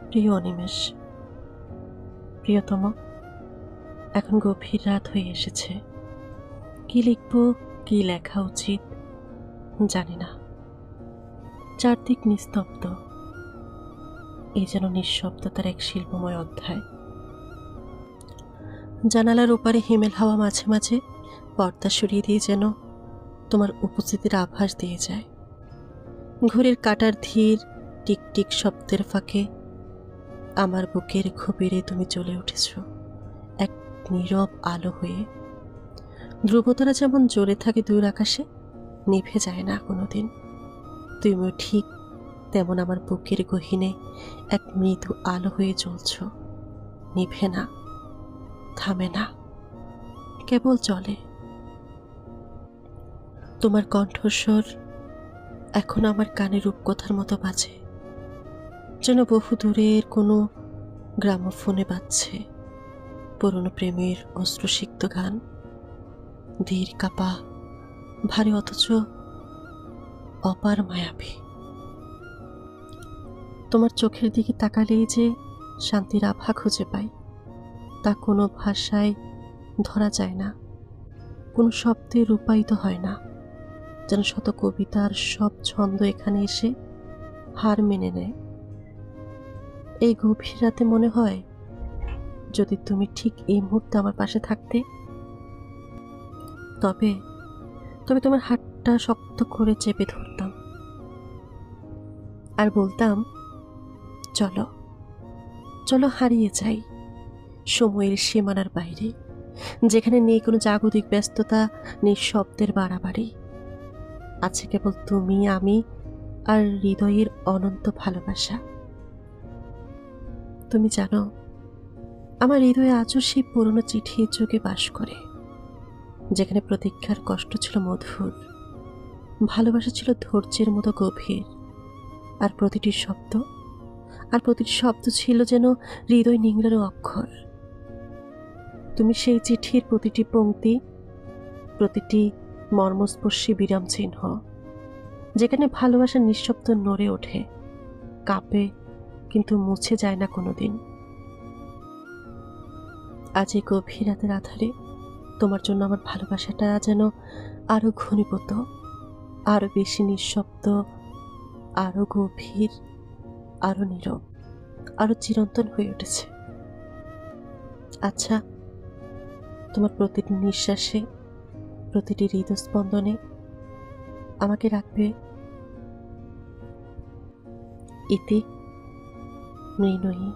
প্রিয় অনিমেষ, প্রিয়তম, এখন গভীর রাত হয়ে এসেছে। কি লিখব, কি লেখা উচিত জানি না। চারদিক নিস্তব্ধ, এই যেন নিঃশব্দতার এক শিল্পময় অধ্যায়। জানালার ওপারে হিমেল হাওয়া মাঝে মাঝে পর্দা সরিয়ে দিয়ে যেন তোমার উপস্থিতির আভাস দিয়ে যায়। ঘড়ির কাঁটার ধীর টিকটিক শব্দের ফাঁকে আমার বুকের গভীরে তুমি চলে উঠেছ এক নীরব আলো হয়ে। ধ্রুবতারা যেমন জ্বলে থাকে দূর আকাশে, নিভে যায় না কোনোদিন, তুমিও ঠিক তেমন আমার বুকের গহীনে এক মৃদু আলো হয়ে জ্বলছ। নিভে না, থামে না, কেবল চলে। তোমার কণ্ঠস্বর এখন আমার কানে রূপকথার মতো বাজে, যেন বহু দূরের কোনো গ্রামোফোনে বাজছে পুরনো প্রেমের অশ্রুসিক্ত গান। ধীর কাপা, ভারী অথচ অপার মায়াবী। তোমার চোখের দিকে তাকালেই যে শান্তির আভা খুঁজে পাই, তা কোনো ভাষায় ধরা যায় না, কোনো শব্দে রূপায়িত হয় না। যেন শত কবিতার সব ছন্দ এখানে এসে হার মেনে নেয়। এই গভীর রাতে মনে হয় যদি তুমি ঠিক এই মুহূর্তে আমার পাশে থাকতে, তবে তবে তোমার হাতটা শক্ত করে চেপে ধরতাম আর বলতাম, চলো চলো হারিয়ে যাই সময়ের সীমানার বাইরে, যেখানে নেই কোনো জাগতিক ব্যস্ততা, নেই শব্দের বাড়াবাড়ি, আছে কেবল তুমি, আমি আর হৃদয়ের অনন্ত ভালোবাসা। তুমি জানো, আমার হৃদয়ে আজও সেই পুরনো চিঠির যুগে বাস করে, যেখানে প্রতীক্ষার কষ্ট ছিল মধুর, ভালোবাসা ছিল ধৈর্যের মতো গভীর, আর প্রতিটি শব্দ ছিল যেন হৃদয় নিংড়ানো অক্ষর। তুমি সেই চিঠির প্রতিটি পংক্তি, প্রতিটি মর্মস্পর্শী বিরাম চিহ্ন, যেখানে ভালোবাসা নিঃশব্দ নড়ে ওঠে, কাঁপে, কিন্তু মুছে যায় না কোনোদিন। আজ এই গভীর রাতের আধারে তোমার জন্য আমার ভালোবাসাটা যেন আরো ঘনীভূত, আরো বেশি নিঃশব্দ, আরো গভীর, আরো নীরব, আরো চিরন্তন হয়ে উঠেছে। আচ্ছা, তোমার প্রতিটি নিঃশ্বাসে, প্রতিটি হৃদস্পন্দনে আমাকে রাখবে। ইতি, মৃণয়ী।